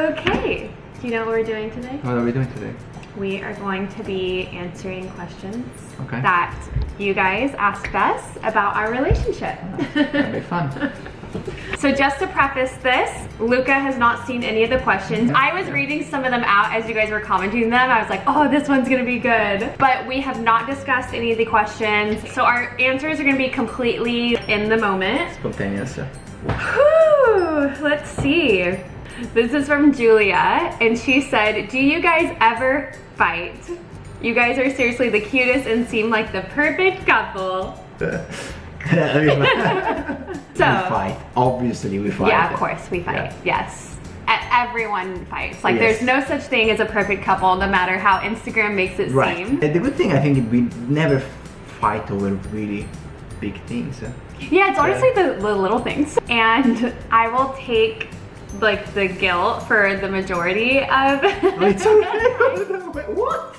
Okay, do you know what we're doing today? What are we doing today? We are going to be answering questions Okay. that you guys asked us about our relationship. That'll be fun. So just to preface this, Luca has not seen any of the questions. I was reading some of them out as you guys were commenting them. I was like, oh, this one's gonna be good. But we have not discussed any of the questions. So our answers are gonna be completely in the moment. Spontaneous. Whew, let's see. This is from Julia, and she said, do you guys ever fight? You guys are seriously the cutest and seem like the perfect couple. So, So, we fight. Obviously we fight. yeah, of course we fight. Yeah. Yes. Everyone fights. Like Yes. there's no such thing as a perfect couple, no matter how Instagram makes it Right. seem. The good thing, I think, we never fight over really big things. Yeah, it's honestly the little things. And I will take like the guilt for the majority of Oh, it's okay. What?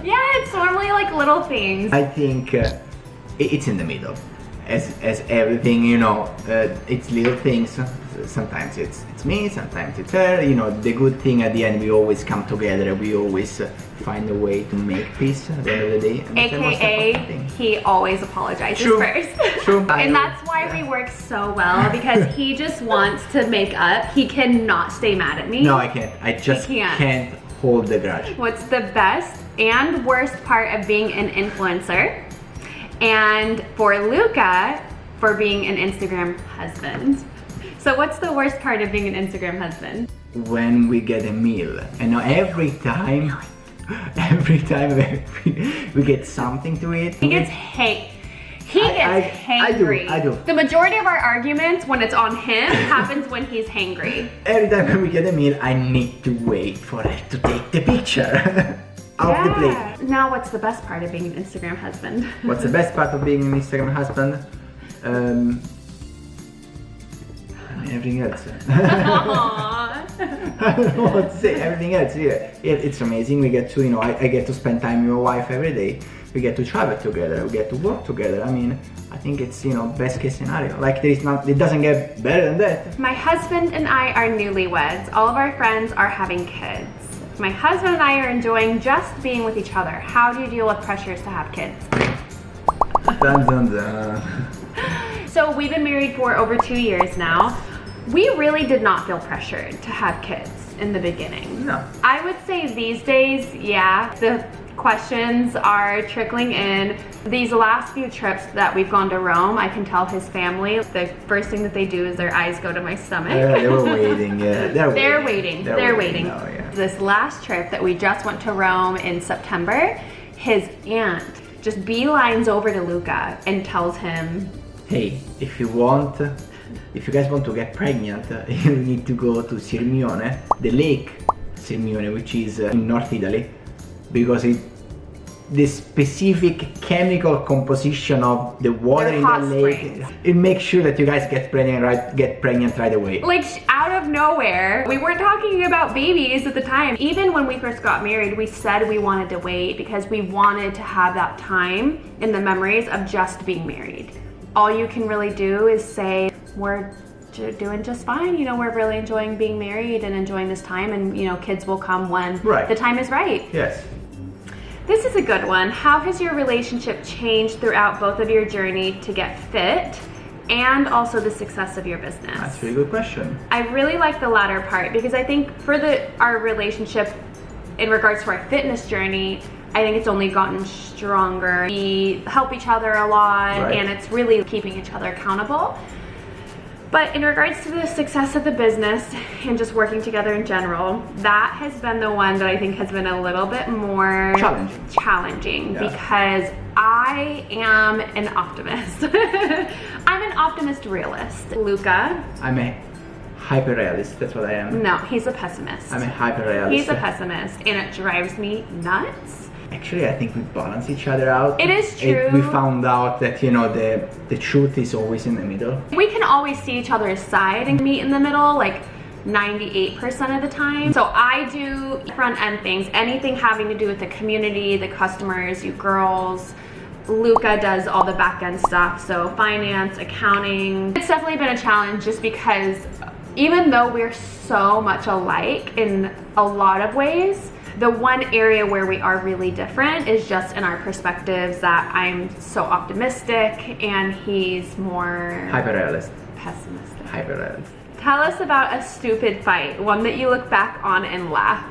Yeah, it's normally like little things. I think it's in the middle. As everything, you know, it's little things. Sometimes it's me, sometimes it's her. You know, the good thing at the end, we always come together. We always find a way to make peace at the end of the day. And that's the most AKA, important thing. he always apologizes True. first. True. And that's why we work so well, because he just wants to make up. He cannot stay mad at me. No, I can't. I just can't hold the grudge. What's the best and worst part of being an influencer? And for Luca, for being an Instagram husband. So what's the worst part of being an Instagram husband? When we get a meal, and now every time we get something to eat, He gets hangry. I do. The majority of our arguments, when it's on him, happens when he's hangry. Every time when we get a meal, I need to wait for her to take the picture of the plate. Now what's the best part of being an Instagram husband? What's the best part of being an Instagram husband? Everything else. Aww. I don't know what to say. Everything else, yeah. It's amazing. We get to, you know, I get to spend time with my wife every day. We get to travel together. We get to work together. I mean, I think it's, you know, best case scenario. Like there is not, it doesn't get better than that. My husband and I are newlyweds. All of our friends are having kids. My husband and I are enjoying just being with each other. How do you deal with pressures to have kids? Dun, dun, dun. So we've been married for over 2 years now. We really did not feel pressured to have kids in the beginning. No. I would say these days, yeah, the questions are trickling in. These last few trips that we've gone to Rome, I can tell his family, the first thing that they do is their eyes go to my stomach. Yeah, they were waiting, yeah. They're waiting. now, yeah. This last trip that we just went to Rome in September, his aunt just beelines over to Luca and tells him, hey, if you guys want to get pregnant, you need to go to Sirmione, the lake Sirmione, which is in North Italy, because the specific chemical composition of the water in the lake, it makes sure that you guys get pregnant right away. like out of nowhere. We weren't talking about babies at the time. Even when we first got married, we said we wanted to wait because we wanted to have that time in the memories of just being married. All you can really do is say, we're doing just fine. You know, we're really enjoying being married and enjoying this time, and you know, kids will come when the time is right. Yes. This is a good one. How has your relationship changed throughout both of your journey to get fit and also the success of your business? That's a really good question. I really like the latter part because I think for our relationship in regards to our fitness journey, I think it's only gotten stronger. We help each other a lot, and it's really keeping each other accountable. But in regards to the success of the business and just working together in general, that has been the one that I think has been a little bit more challenging because I am an optimist. I'm an optimist realist. Luca? I'm a hyper realist, that's what I am. No, he's a pessimist. I'm a hyper realist. He's a pessimist, and it drives me nuts. Actually, I think we balance each other out. It is true. We found out that, you know, the truth is always in the middle. We can always see each other's side and meet in the middle, like 98% of the time. So I do front end things, anything having to do with the community, the customers, you girls. Luca does all the back end stuff, so finance, accounting. It's definitely been a challenge just because even though we're so much alike in a lot of ways, the one area where we are really different is just in our perspectives, that I'm so optimistic and he's more Hyper-realist. pessimistic. Hyper-realist. Tell us about a stupid fight, one that you look back on and laugh.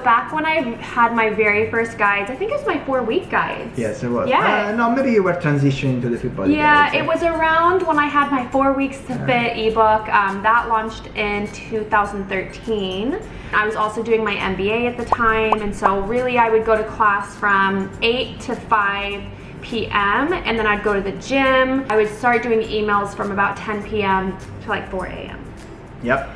Back when I had my very first guides, I think it was my 4-week guides. Yes, it was. Yeah. No, maybe you were transitioning to the fit body guides. It was around when I had my 4 Weeks to Fit ebook. That launched in 2013. I was also doing my MBA at the time, and so really I would go to class from 8 to 5 p.m. and then I'd go to the gym. I would start doing emails from about 10 p.m. to like 4 a.m. Yep.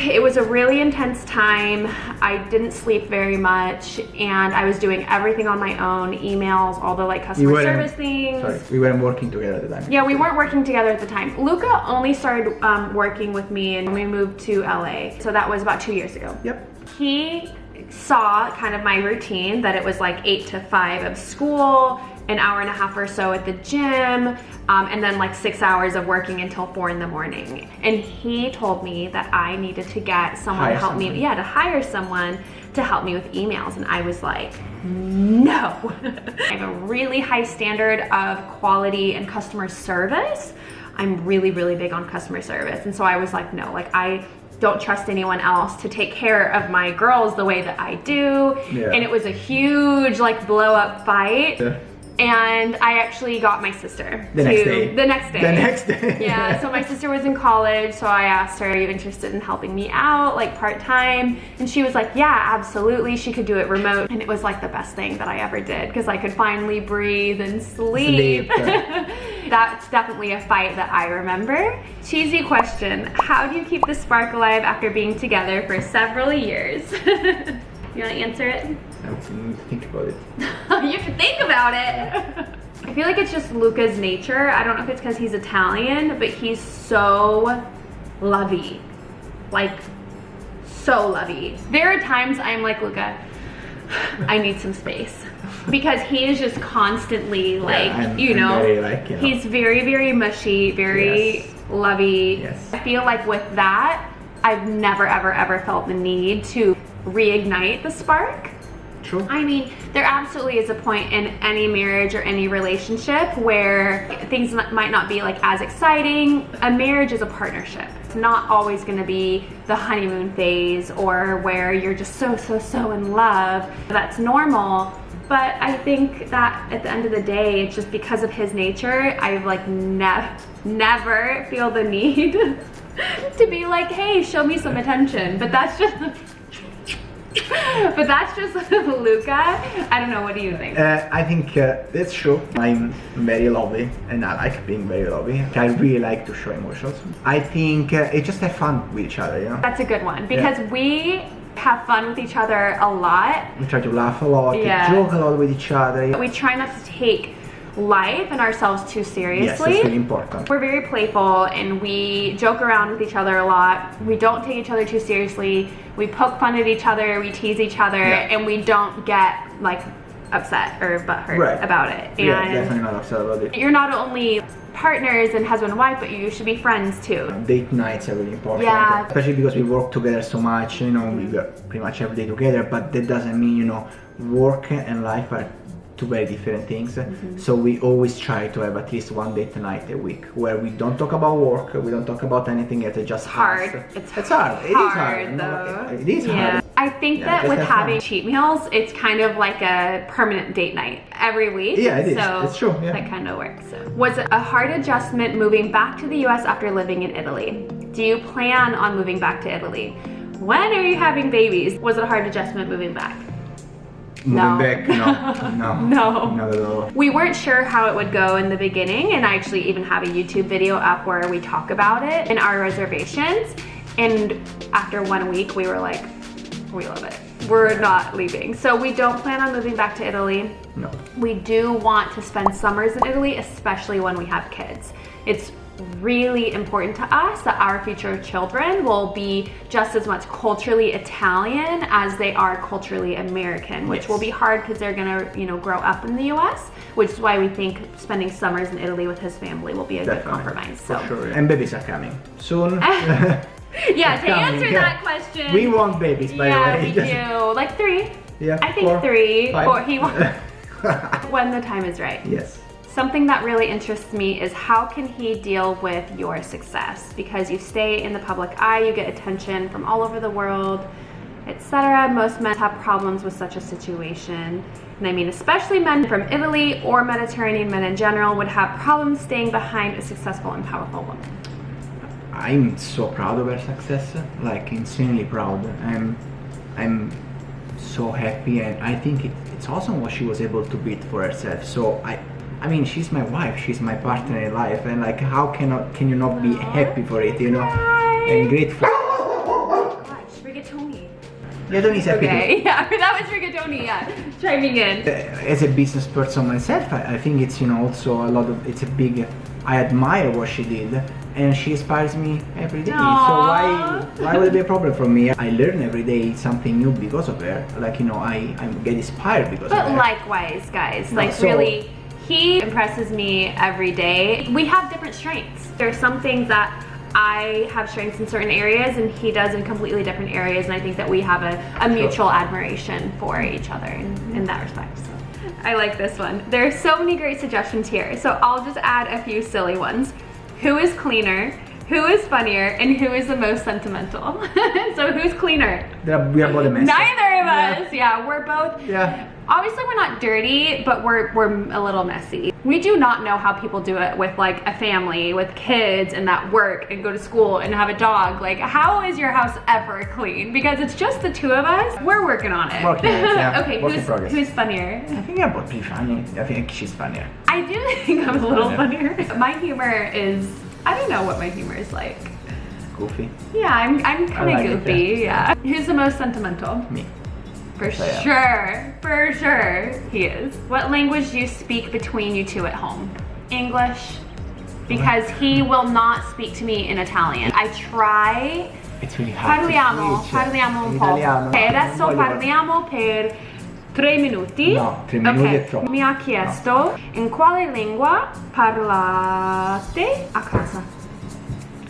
It was a really intense time. I didn't sleep very much, and I was doing everything on my own, emails, all the like customer service things. Sorry, we weren't working together at the time. Yeah, we weren't working together at the time. Luca only started working with me and we moved to LA. So that was about 2 years ago. Yep. He saw kind of my routine, that it was like 8 to 5 of school, an hour and a half or so at the gym, and then like 6 hours of working until 4 in the morning. And he told me that I needed to get someone to help me, to hire someone to help me with emails. And I was like, no. I have a really high standard of quality and customer service. I'm really, really big on customer service. And so I was like, no, like I don't trust anyone else to take care of my girls the way that I do. Yeah. And it was a huge like blow up fight. Yeah. And I actually got my sister The next day. The next day. The next day. Yeah, so my sister was in college, so I asked her, are you interested in helping me out, like part-time? And she was like, yeah, absolutely. She could do it remote. And it was like the best thing that I ever did, because I could finally breathe and sleep. That's definitely a fight that I remember. Cheesy question, how do you keep the spark alive after being together for several years? You want to answer it? I need to think about it. You have to think about it. I feel like it's just Luca's nature. I don't know if it's because he's Italian, but he's so lovey. Like, so lovey. There are times I'm like, Luca, I need some space. Because he is just constantly like, I'm very, like, he's very, very mushy, very lovey. Yes. I feel like with that, I've never, ever, ever felt the need to reignite the spark. True. I mean, there absolutely is a point in any marriage or any relationship where things might not be like as exciting. A marriage is a partnership. It's not always going to be the honeymoon phase or where you're just so in love. That's normal. But I think that at the end of the day, it's just because of his nature, I've like never feel the need to be like, hey, show me some attention. But that's just Luca. I don't know, what do you think? I think that's true. I'm very lovely and I like being very lovely. I really like to show emotions. I think it just have fun with each other, you know? That's a good one, because we have fun with each other a lot. We try to laugh a lot, joke a lot with each other. We try not to take life and ourselves too seriously. Yes, that's really important. We're very playful and we joke around with each other a lot. We don't take each other too seriously. We poke fun at each other, we tease each other, and we don't get like upset or butthurt about it. And definitely not upset about it. You're not only partners and husband and wife, but you should be friends too. Date nights are really important. Yeah. Especially because we work together so much, you know, we work pretty much every day together, but that doesn't mean, you know, work and life are two very different things. So we always try to have at least one date night a week where we don't talk about work, we don't talk about anything, it's just hard. It's hard. It is hard. Though. It is hard. I think that with having cheat meals, it's kind of like a permanent date night every week. Yeah, it is. So it's true. Yeah. that kind of works. So. Was it a hard adjustment moving back to the US after living in Italy? Do you plan on moving back to Italy? When are you having babies? Was it a hard adjustment moving back? Moving back? No. No. Not at all. We weren't sure how it would go in the beginning, and I actually even have a YouTube video up where we talk about it in our reservations. And after 1 week, we were like, we love it. We're not leaving. So we don't plan on moving back to Italy. No. We do want to spend summers in Italy, especially when we have kids. It's really important to us that our future children will be just as much culturally Italian as they are culturally American, which will be hard because they're gonna, you know, grow up in the US, which is why we think spending summers in Italy with his family will be a good compromise. So. For sure. And babies are coming soon. Yeah, to answer that question. We want babies, by the way. Yeah, we do. Like 3. Yeah, I think 4, 3. 5. 4. He wants. When the time is right. Yes. Something that really interests me is how can he deal with your success? Because you stay in the public eye, you get attention from all over the world, etc. Most men have problems with such a situation. And I mean, especially men from Italy or Mediterranean men in general would have problems staying behind a successful and powerful woman. I'm so proud of her success, like insanely proud. I'm so happy, and I think it's awesome what she was able to build for herself. So I mean, she's my wife, she's my partner in life, and like, how can you not be happy for it, you know, and grateful. Gosh, rigatoni. Yeah, Tony's happy. Okay, yeah, that was rigatoni, yeah, chiming in. As a business person myself, I think it's, you know, also it's a big, I admire what she did, and she inspires me every day. Aww. So why would it be a problem for me? I learn every day something new because of her. Like, you know, I get inspired because of her. But likewise, guys, No, like so, really, he impresses me every day. We have different strengths. There are some things that I have strengths in certain areas and he does in completely different areas, and I think that we have a mutual admiration for each other in that respect. So. I like this one. There are so many great suggestions here, so I'll just add a few silly ones. Who is cleaner? Who is funnier? And who is the most sentimental? So who's cleaner? We are both a mess. Neither of us. Yeah, we're both. Yeah. Obviously we're not dirty, but we're a little messy. We do not know how people do it with like a family, with kids and that work and go to school and have a dog. Like, how is your house ever clean? Because it's just the two of us. We're working on it. Working on it, yeah. Okay, Work in progress. who's funnier? I think I'm both pretty funny. I think she's funnier. I do think I'm a little funnier. My humor is, I don't know what my humor is like. Goofy. Yeah, I'm kind of like goofy, yeah. Who's the most sentimental? Me. For So, yeah. sure, he is. What language do you speak between you two at home? English, because he will not speak to me in Italian. I try. It's really hard Parliamo un po'. Ok, adesso parliamo per 3 minuti. No, 3 minuti è troppo. Mi ha chiesto in quale lingua parlate a casa?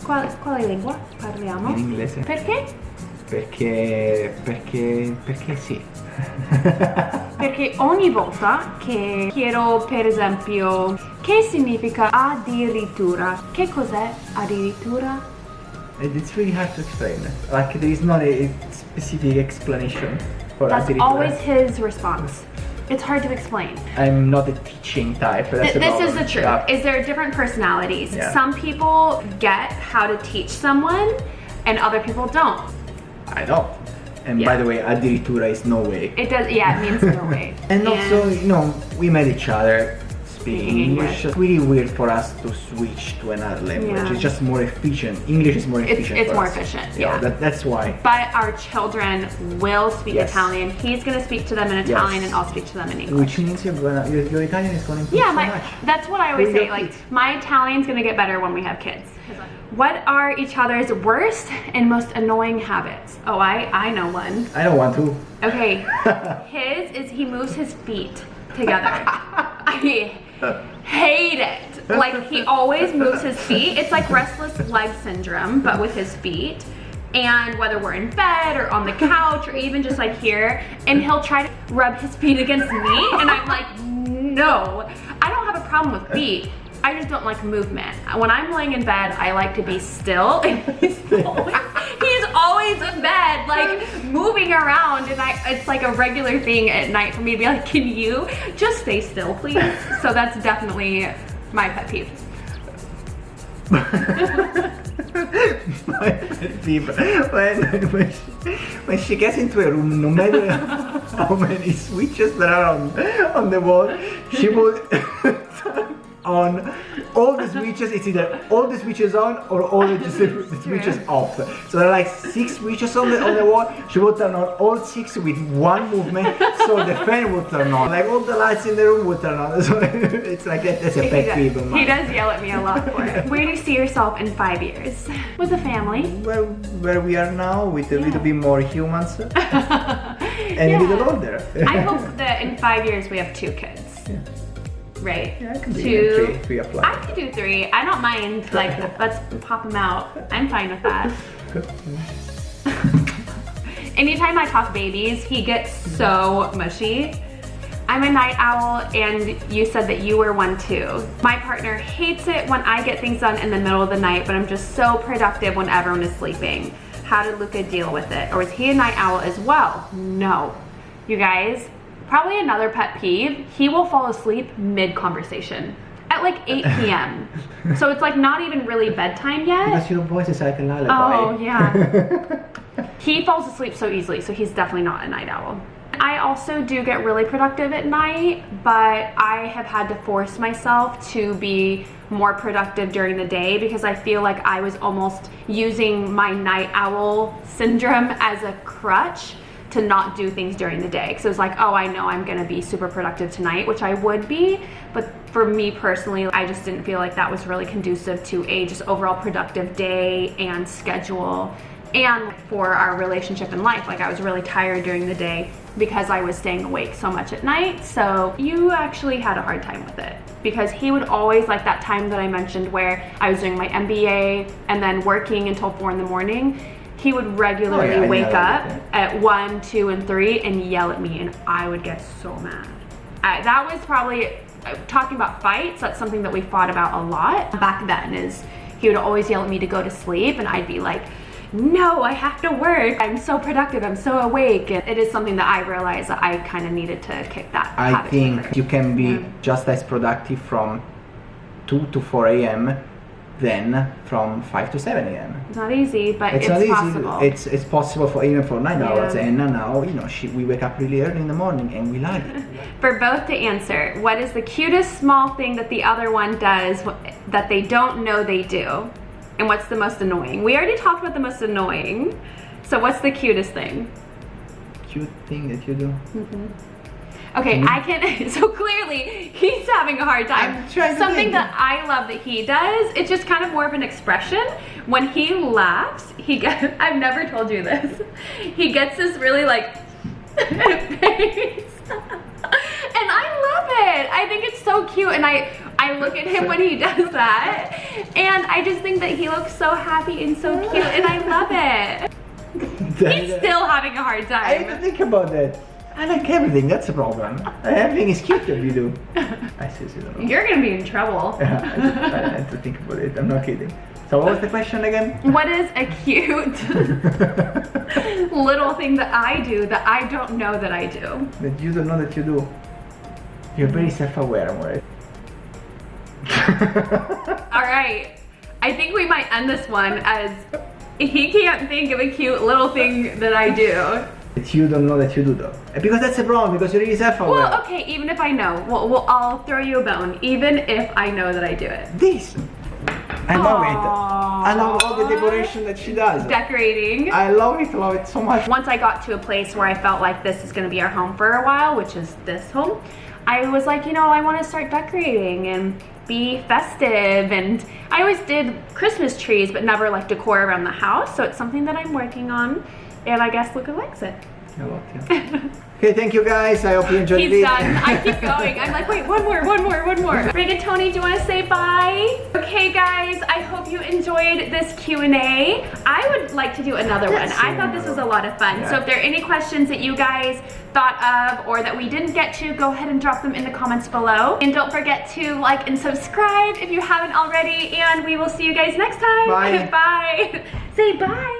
Quale lingua parliamo? In inglese. Perché? Perché sì. Perché ogni volta che chiedo, per esempio, che significa addirittura? Che cos'è addirittura? It's really hard to explain. Like, there is not a specific explanation for That's addirittura. always his response. It's hard to explain. I'm not a teaching type. That's the This problem. is the truth. Yeah. Is there different personalities? Yeah. Some people get how to teach someone and other people don't. I don't. And Yeah. by the way, addirittura is no way. It does, yeah, it means no way. And also, you know, we met each other speaking English. It's really weird for us to switch to another language. Yeah. It's just more efficient. English is more efficient. It's for more us. efficient, So yeah. That's why. But our children will speak Yes. Italian. He's gonna speak to them in Italian and I'll speak to them in English. Which means your Italian is going to improve Yeah, so much. that's what I always With say. your Like, kids. my Italian's gonna get better when we have kids. What are each other's worst and most annoying habits? Oh, I know one. I don't want to. Okay, his is he moves his feet together. I hate it. Like, he always moves his feet. It's like restless leg syndrome, but with his feet. And whether we're in bed or on the couch or even just like here, and he'll try to rub his feet against me, and I'm like, no. I don't have a problem with feet. I just don't like movement. When I'm laying in bed, I like to be still. He's always in bed, like moving around, and it's like a regular thing at night for me to be like, can you just stay still, please? So that's definitely my pet peeve. My pet peeve. When she gets into a room, no matter how many switches there are on the wall, she will on all the switches. It's either all the switches on or all the switches off. So there are like 6 switches on the wall. She will turn on all 6 with one movement, so the fan will turn on. Like all the lights in the room will turn on. So it's like that. That's a pet peeve of mine. He does yell at me a lot for it. Where do you see yourself in 5 years? With a family? Where we are now, with a little bit more humans and a little older. I hope that in 5 years we have 2 kids. Yeah. Right? Yeah, I can do 2. 3 apply. I could do 3. I don't mind. Like, let's pop them out. I'm fine with that. Anytime I talk babies, he gets so mushy. I'm a night owl, and you said that you were one too. My partner hates it when I get things done in the middle of the night, but I'm just so productive when everyone is sleeping. How did Luca deal with it? Or is he a night owl as well? No. You guys, probably another pet peeve, he will fall asleep mid-conversation at like 8 p.m. So it's like not even really bedtime yet. Because your voice is like a lullaby. Oh, yeah. He falls asleep so easily, so he's definitely not a night owl. I also do get really productive at night, but I have had to force myself to be more productive during the day because I feel like I was almost using my night owl syndrome as a crutch to not do things during the day. Because it was like, oh, I know I'm gonna be super productive tonight, which I would be, but for me personally, I just didn't feel like that was really conducive to a just overall productive day and schedule. And for our relationship in life, like I was really tired during the day because I was staying awake so much at night. So you actually had a hard time with it because he would always, like that time that I mentioned where I was doing my MBA and then working until 4 in the morning, he would regularly wake up at 1, 2, and 3 and yell at me, and I would get so mad. That was probably, talking about fights, that's something that we fought about a lot back then, is he would always yell at me to go to sleep, and I'd be like, no, I have to work. I'm so productive, I'm so awake. And it is something that I realized that I kind of needed to kick that habit. I think you can be just as productive from 2 to 4 a.m. than from 5 to 7 a.m. It's not easy, but it's not possible. Easy. It's possible for even for 9 hours. And now, you know, we wake up really early in the morning and we like it. For both to answer, what is the cutest small thing that the other one does that they don't know they do? And what's the most annoying? We already talked about the most annoying. So what's the cutest thing? Cute thing that you do? Okay, I can, so clearly he's having a hard time. I'm trying to Something think. that I love that he does, it's just kind of more of an expression. When he laughs, he gets, I've never told you this, he gets this really like face. And I love it. I think it's so cute, and I look at him when he does that, and I just think that he looks so happy and so cute, and I love it. He's still having a hard time. I have to think about that. I like everything, that's the problem. Everything is cute that you do. I seriously don't know. You're gonna be in trouble. I have to think about it, I'm not kidding. So what was the question again? What is a cute little thing that I do that I don't know that I do? That you don't know that you do. You're very self-aware, Amore. Alright, I think we might end this one as he can't think of a cute little thing that I do. That you don't know that you do though. Because that's a problem, because you're really self-aware. Well, okay, even if I know, I'll throw you a bone, even if I know that I do it. This! I love it. I love all the decoration that she does. Decorating. I love it so much. Once I got to a place where I felt like this is gonna be our home for a while, which is this home, I was like, you know, I wanna start decorating and be festive, and I always did Christmas trees, but never like decor around the house, so it's something that I'm working on, and I guess Luca likes it. I love it. Okay, thank you guys. I hope you enjoyed it. He's done. I keep going. I'm like, wait, one more. Rigatoni, do you want to say bye? Okay, guys, I hope you enjoyed this Q&A. I would like to do another one. I thought this was a lot of fun. So if there are any questions that you guys thought of or that we didn't get to, go ahead and drop them in the comments below. And don't forget to like and subscribe if you haven't already. And we will see you guys next time. Bye. Bye. Say bye.